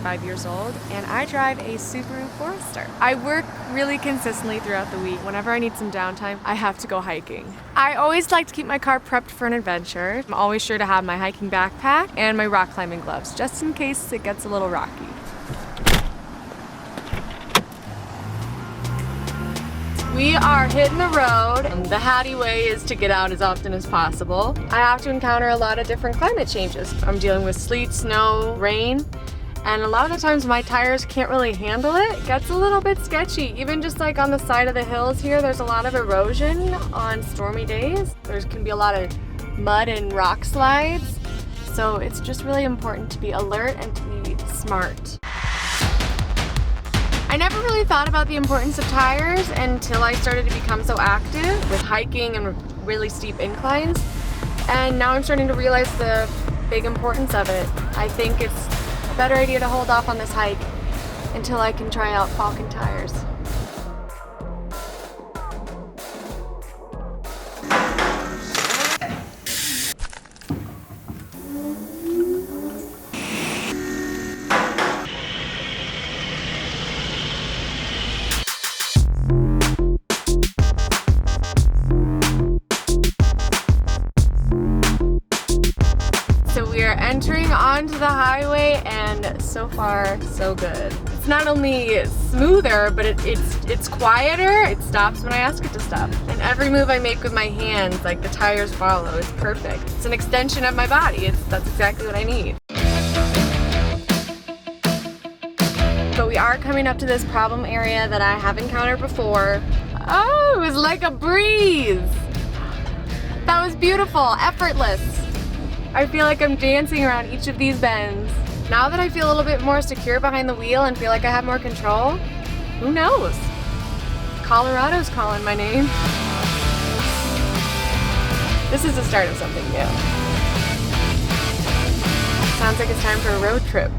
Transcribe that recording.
5 years old, and I drive a Subaru Forester. I work really consistently throughout the week. Whenever I need some downtime, I have to go hiking. I always like to keep my car prepped for an adventure. I'm always sure to have my hiking backpack and my rock climbing gloves, just in case it gets a little rocky. We are hitting the road, and the Hattie way is to get out as often as possible. I have to encounter a lot of different climate changes. I'm dealing with sleet, snow, rain, and a lot of the times my tires can't really handle it. It gets a little bit sketchy. Even just like on the side of the hills here, there's a lot of erosion on stormy days. There can be a lot of mud and rock slides. So it's just really important to be alert and to be smart. I never really thought about the importance of tires until I started to become so active with hiking and really steep inclines. And now I'm starting to realize the big importance of it. I think it's a better idea to hold off on this hike until I can try out Falken tires. Entering onto the highway, and so far so good. It's not only smoother, but it's quieter. It stops when I ask it to stop, and every move I make with my hands, like the tires follow. It's perfect. It's an extension of my body. That's exactly what I need. But we are coming up to this problem area that I have encountered before. Oh, it was like a breeze. That was beautiful, effortless. I feel like I'm dancing around each of these bends. Now that I feel a little bit more secure behind the wheel and feel like I have more control, who knows? Colorado's calling my name. This is the start of something new. Sounds like it's time for a road trip.